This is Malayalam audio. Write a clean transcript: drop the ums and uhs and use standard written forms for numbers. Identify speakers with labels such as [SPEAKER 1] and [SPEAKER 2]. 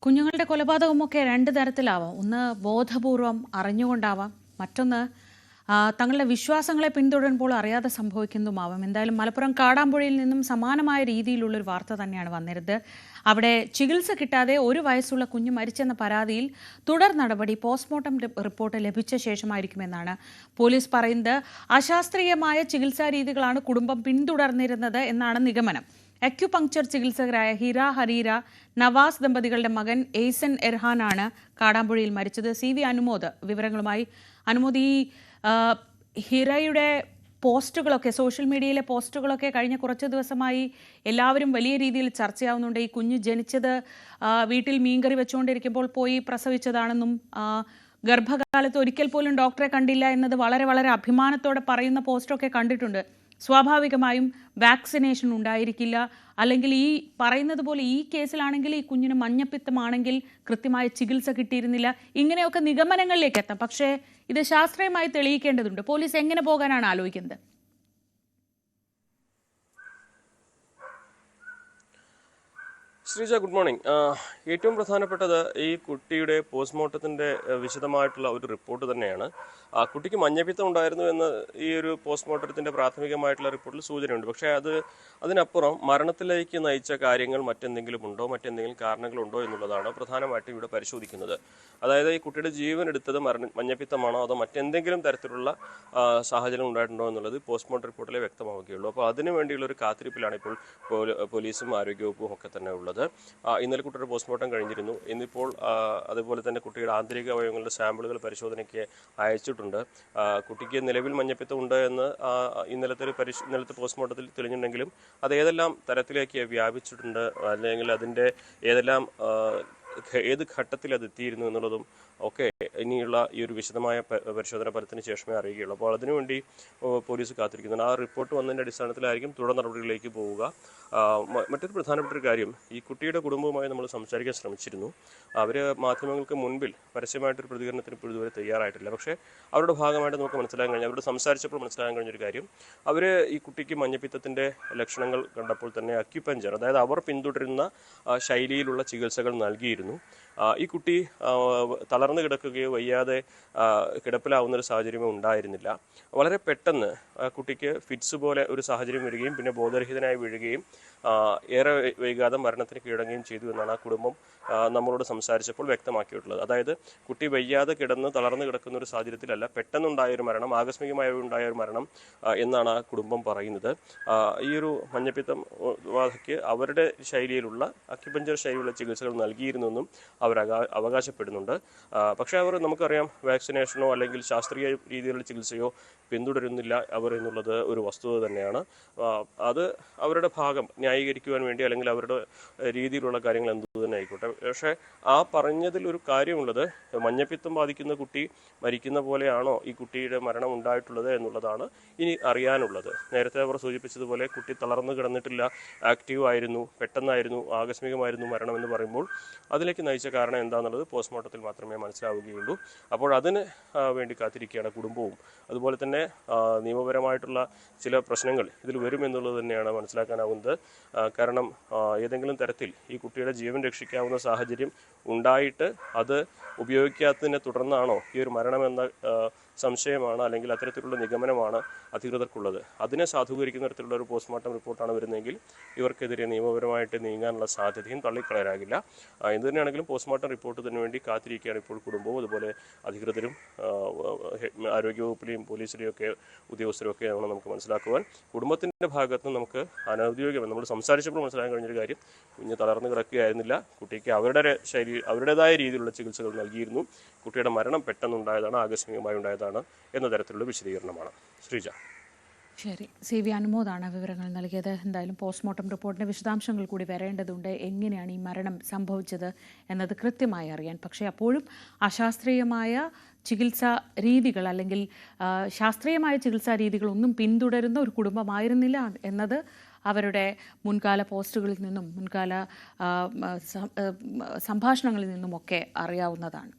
[SPEAKER 1] കുഞ്ഞുങ്ങളുടെ കൊലപാതകമൊക്കെ രണ്ട് തരത്തിലാവാം. ഒന്ന് ബോധപൂർവം അറിഞ്ഞുകൊണ്ടാവാം, മറ്റൊന്ന് തങ്ങളുടെ വിശ്വാസങ്ങളെ പിന്തുടരുമ്പോൾ അറിയാതെ സംഭവിക്കുന്നതുമാവാം. എന്തായാലും മലപ്പുറം കാടാമ്പുഴയിൽ നിന്നും സമാനമായ രീതിയിലുള്ളൊരു വാർത്ത തന്നെയാണ് വന്നിരുന്നത്. അവിടെ ചികിത്സ കിട്ടാതെ 1 വയസ്സുള്ള കുഞ്ഞ് മരിച്ചെന്ന പരാതിയിൽ തുടർ നടപടി പോസ്റ്റ്മോർട്ടം റിപ്പോർട്ട് ലഭിച്ച ശേഷമായിരിക്കുമെന്നാണ് പോലീസ് പറയുന്നത്. അശാസ്ത്രീയമായ ചികിത്സാ രീതികളാണ് കുടുംബം പിന്തുടർന്നിരുന്നത് എന്നാണ് നിഗമനം. അക്യുപങ്ക്ചർ ചികിത്സകരായ ഹിര ഹരീര നവാസ് ദമ്പതികളുടെ മകൻ എയ്സൻ എർഹാനാണ് കാടാമ്പുഴയിൽ മരിച്ചത്. CV അനുമോദ് വിവരങ്ങളുമായി. അനുമോദ്, ഈ ഹിരയുടെ പോസ്റ്റുകളൊക്കെ, സോഷ്യൽ മീഡിയയിലെ പോസ്റ്റുകളൊക്കെ കഴിഞ്ഞ കുറച്ച് ദിവസമായി എല്ലാവരും വലിയ രീതിയിൽ ചർച്ചയാവുന്നുണ്ട്. ഈ കുഞ്ഞ് ജനിച്ചത് വീട്ടിൽ മീൻകറി വെച്ചുകൊണ്ടിരിക്കുമ്പോൾ പോയി പ്രസവിച്ചതാണെന്നും ഗർഭകാലത്ത് ഒരിക്കൽ പോലും ഡോക്ടറെ കണ്ടില്ല എന്നത് വളരെ വളരെ അഭിമാനത്തോടെ പറയുന്ന പോസ്റ്റൊക്കെ കണ്ടിട്ടുണ്ട്. സ്വാഭാവികമായും വാക്സിനേഷൻ ഉണ്ടായിരിക്കില്ല, അല്ലെങ്കിൽ ഈ പറയുന്നത് പോലെ ഈ കേസിലാണെങ്കിൽ ഈ കുഞ്ഞിന് മഞ്ഞപ്പിത്തമാണെങ്കിൽ കൃത്യമായ ചികിത്സ കിട്ടിയിരുന്നില്ല. ഇങ്ങനെയൊക്കെ നിഗമനങ്ങളിലേക്ക് എത്താം. പക്ഷേ ഇത് ശാസ്ത്രീയമായി തെളിയിക്കേണ്ടതുണ്ട്. പോലീസ് എങ്ങനെ പോകാനാണ് ആലോചിക്കുന്നത്?
[SPEAKER 2] Sreeja, good morning. ഏറ്റവും പ്രധാനപ്പെട്ടത് ഈ കുട്ടിയുടെ പോസ്റ്റ്മോർട്ടത്തിൻ്റെ വിശദമായിട്ടുള്ള ഒരു റിപ്പോർട്ട് തന്നെയാണ്. കുട്ടിക്ക് മഞ്ഞപ്പിത്തം ഉണ്ടായിരുന്നു എന്ന് ഈ ഒരു പോസ്റ്റ്മോർട്ടത്തിൻ്റെ പ്രാഥമികമായിട്ടുള്ള റിപ്പോർട്ടിൽ സൂചനയുണ്ട്. പക്ഷേ അതിനപ്പുറം മരണത്തിലേക്ക് നയിച്ച കാര്യങ്ങൾ മറ്റെന്തെങ്കിലും ഉണ്ടോ, മറ്റെന്തെങ്കിലും കാരണങ്ങളുണ്ടോ എന്നുള്ളതാണ് പ്രധാനമായിട്ടും ഇവിടെ പരിശോധിക്കുന്നത്. അതായത് ഈ കുട്ടിയുടെ ജീവൻ എടുത്തത് മഞ്ഞപ്പിത്തമാണോ അതോ മറ്റെന്തെങ്കിലും തരത്തിലുള്ള സാഹചര്യം ഉണ്ടായിട്ടുണ്ടോ എന്നുള്ളത് പോസ്റ്റ്മോർട്ടം റിപ്പോർട്ടിലെ വ്യക്തമാവുകയുള്ളൂ. അപ്പോൾ അതിനു വേണ്ടിയുള്ള ഒരു കാത്തിരിപ്പിലാണ് ഇപ്പോൾ പോലീസും ആരോഗ്യവകുപ്പും ഒക്കെ തന്നെ ഉള്ളത്. ഇന്നലെ കുട്ടിയുടെ പോസ്റ്റ്മോർട്ടം കഴിഞ്ഞിരുന്നു. ഇന്നിപ്പോൾ അതുപോലെ തന്നെ കുട്ടിയുടെ ആന്തരിക അവയവങ്ങളുടെ സാമ്പിളുകൾ പരിശോധനയ്ക്ക് അയച്ചിട്ടുണ്ട്. കുട്ടിക്ക് നിലവിൽ മഞ്ഞപ്പിത്തം ഉണ്ട് എന്ന് ഇന്നലത്തെ പോസ്റ്റ്മോർട്ടത്തിൽ തെളിഞ്ഞിട്ടുണ്ടെങ്കിലും അത് ഏതെല്ലാം തരത്തിലേക്ക് വ്യാപിച്ചിട്ടുണ്ട്, അല്ലെങ്കിൽ അതിൻ്റെ ഏത് ഘട്ടത്തിൽ അത് എത്തിയിരുന്നു എന്നുള്ളതും ഒക്കെ ഇനിയുള്ള ഈ ഒരു വിശദമായ പരിശോധന ഫലത്തിന് ശേഷമേ അറിയുകയുള്ളൂ. അപ്പോൾ അതിനുവേണ്ടി പോലീസ് കാത്തിരിക്കുന്നുണ്ട്. ആ റിപ്പോർട്ട് വന്നതിൻ്റെ അടിസ്ഥാനത്തിലായിരിക്കും തുടർ നടപടികളിലേക്ക് പോവുക. മറ്റൊരു പ്രധാനപ്പെട്ട ഒരു കാര്യം, ഈ കുട്ടിയുടെ കുടുംബവുമായി നമ്മൾ സംസാരിക്കാൻ ശ്രമിച്ചിരുന്നു. അവർ മാധ്യമങ്ങൾക്ക് മുൻപിൽ പരസ്യമായിട്ടൊരു പ്രതികരണത്തിന് ഇപ്പോൾ ഇതുവരെ തയ്യാറായിട്ടില്ല. പക്ഷേ അവരുടെ ഭാഗമായിട്ട് നമുക്ക് മനസ്സിലാക്കാൻ കഴിഞ്ഞു, അവരോട് സംസാരിച്ചപ്പോൾ മനസ്സിലാക്കാൻ കഴിഞ്ഞൊരു കാര്യം, അവർ ഈ കുട്ടിക്ക് മഞ്ഞപ്പിത്തത്തിൻ്റെ ലക്ഷണങ്ങൾ കണ്ടപ്പോൾ തന്നെ അക്യുപഞ്ചർ, അതായത് അവർ പിന്തുടരുന്ന ശൈലിയിലുള്ള ചികിത്സകൾ നൽകിയിരുന്നു. ഈ കുട്ടി തളർന്നു കിടക്കുകയോ വയ്യാതെ കിടപ്പിലാവുന്നൊരു സാഹചര്യമോ ഉണ്ടായിരുന്നില്ല. വളരെ പെട്ടെന്ന് കുട്ടിക്ക് ഫിറ്റ്സ് പോലെ ഒരു സാഹചര്യം വരികയും പിന്നെ ബോധരഹിതനായി വീഴുകയും ഏറെ വൈകാതെ മരണത്തിന് കീഴടങ്ങുകയും ചെയ്തു എന്നാണ് ആ കുടുംബം നമ്മളോട് സംസാരിച്ചപ്പോൾ വ്യക്തമാക്കിയിട്ടുള്ളത്. അതായത് കുട്ടി വയ്യാതെ തളർന്നു കിടക്കുന്ന ഒരു സാഹചര്യത്തിലല്ല, പെട്ടെന്നുണ്ടായൊരു മരണം, ആകസ്മികമായി ഉണ്ടായ ഒരു മരണം എന്നാണ് ആ കുടുംബം പറയുന്നത്. ഈ ഒരു മഞ്ഞപ്പിത്തം ബാധയ്ക്ക് അവരുടെ ശൈലിയിലുള്ള അക്യുപഞ്ചർ ശൈലിയുള്ള ചികിത്സകൾ നൽകിയിരുന്നെന്നും അവർ അവകാശപ്പെടുന്നുണ്ട്. പക്ഷേ നമുക്കറിയാം, വാക്സിനേഷനോ അല്ലെങ്കിൽ ശാസ്ത്രീയ രീതിയിലുള്ള ചികിത്സയോ പിന്തുടരുന്നില്ല അവർ എന്നുള്ളത് ഒരു വസ്തുത തന്നെയാണ്. അത് അവരുടെ ഭാഗം ന്യായീകരിക്കുവാൻ വേണ്ടി, അല്ലെങ്കിൽ അവരുടെ രീതിയിലുള്ള കാര്യങ്ങൾ എന്തു തന്നെ ആയിക്കോട്ടെ. പക്ഷേ ആ പറഞ്ഞതിൽ ഒരു കാര്യമുള്ളത്, മഞ്ഞപ്പിത്തം ബാധിക്കുന്ന കുട്ടി മരിക്കുന്ന പോലെയാണോ ഈ കുട്ടിയുടെ മരണം ഉണ്ടായിട്ടുള്ളത് എന്നുള്ളതാണ് ഇനി അറിയാനുള്ളത്. നേരത്തെ അവർ സൂചിപ്പിച്ചതുപോലെ കുട്ടി തളർന്നു കിടന്നിട്ടില്ല, ആക്റ്റീവ് ആയിരുന്നു, പെട്ടെന്നായിരുന്നു, ആകസ്മികമായിരുന്നു മരണം എന്ന് പറയുമ്പോൾ അതിലേക്ക് നയിച്ച കാരണം എന്താണെന്നുള്ളത് പോസ്റ്റ്മോർട്ടത്തിൽ മാത്രമേ മനസ്സിലാവുകയുള്ളൂ. അപ്പോൾ അതിന് വേണ്ടി കാത്തിരിക്കുകയാണ് കുടുംബവും. അതുപോലെ തന്നെ നിയമപരമായിട്ടുള്ള ചില പ്രശ്നങ്ങൾ ഇതിൽ വരുമെന്നുള്ളത് തന്നെയാണ് മനസ്സിലാക്കാനാവുന്നത്. കാരണം ഏതെങ്കിലും തരത്തിൽ ഈ കുട്ടിയുടെ ജീവൻ രക്ഷിക്കാവുന്ന സാഹചര്യം ഉണ്ടായിട്ട് അത് ഉപയോഗിക്കാത്തതിനെ തുടർന്നാണോ ഈ ഒരു മരണമെന്ന സംശയമാണ്, അല്ലെങ്കിൽ അത്തരത്തിലുള്ള നിഗമനമാണ് അധികൃതർക്കുള്ളത്. അതിനെ സാധൂകരിക്കുന്ന തരത്തിലുള്ള ഒരു പോസ്റ്റ്മോർട്ടം റിപ്പോർട്ടാണ് വരുന്നതെങ്കിൽ ഇവർക്കെതിരെ നിയമപരമായിട്ട് നീങ്ങാനുള്ള സാധ്യതയും തള്ളിക്കളയാനാകില്ല. എന്ത് തന്നെയാണെങ്കിലും പോസ്റ്റ്മോർട്ടം റിപ്പോർട്ടിന് വേണ്ടി കാത്തിരിക്കുകയാണ് ഇപ്പോൾ കുടുംബവും അതുപോലെ അധികൃതരും, ആരോഗ്യവകുപ്പിലെയും പോലീസിലെയും ഒക്കെ ഉദ്യോഗസ്ഥരും ഒക്കെ ആവണം നമുക്ക് മനസ്സിലാക്കുവാൻ. കുടുംബത്തിൻ്റെ ഭാഗത്ത് നമുക്ക് അനൗദ്യോഗികമായി നമ്മൾ സംസാരിച്ചപ്പോൾ മനസ്സിലാക്കാൻ കഴിഞ്ഞൊരു കാര്യം, കുഞ്ഞ് തളർന്നു കിടക്കുകയായിരുന്നില്ല, കുട്ടിക്ക് അവരുടേതായ രീതിയിലുള്ള ചികിത്സകൾ നൽകിയിരുന്നു. കുട്ടിയുടെ മരണം പെട്ടെന്നുണ്ടായതാണ്, ആകസ്മികമായി ഉണ്ടായതാണ് എന്ന തരത്തിലുള്ള വിശദീകരണമാണ്. ശ്രീജ.
[SPEAKER 1] ശരി, CV അനുമോദാണ് വിവരങ്ങൾ നൽകിയത്. എന്തായാലും പോസ്റ്റ്മോർട്ടം റിപ്പോർട്ടിൻ്റെ വിശദാംശങ്ങൾ കൂടി വരേണ്ടതുണ്ട്. എങ്ങനെയാണ് ഈ മരണം സംഭവിച്ചത് എന്നത് കൃത്യമായി അറിയാൻ. പക്ഷേ അപ്പോഴും അശാസ്ത്രീയമായ ചികിത്സാ രീതികൾ, അല്ലെങ്കിൽ ശാസ്ത്രീയമായ ചികിത്സാ രീതികളൊന്നും പിന്തുടരുന്ന ഒരു കുടുംബമായിരുന്നില്ല എന്നത് അവരുടെ മുൻകാല പോസ്റ്റുകളിൽ നിന്നും മുൻകാല സംഭാഷണങ്ങളിൽ നിന്നുമൊക്കെ അറിയാവുന്നതാണ്.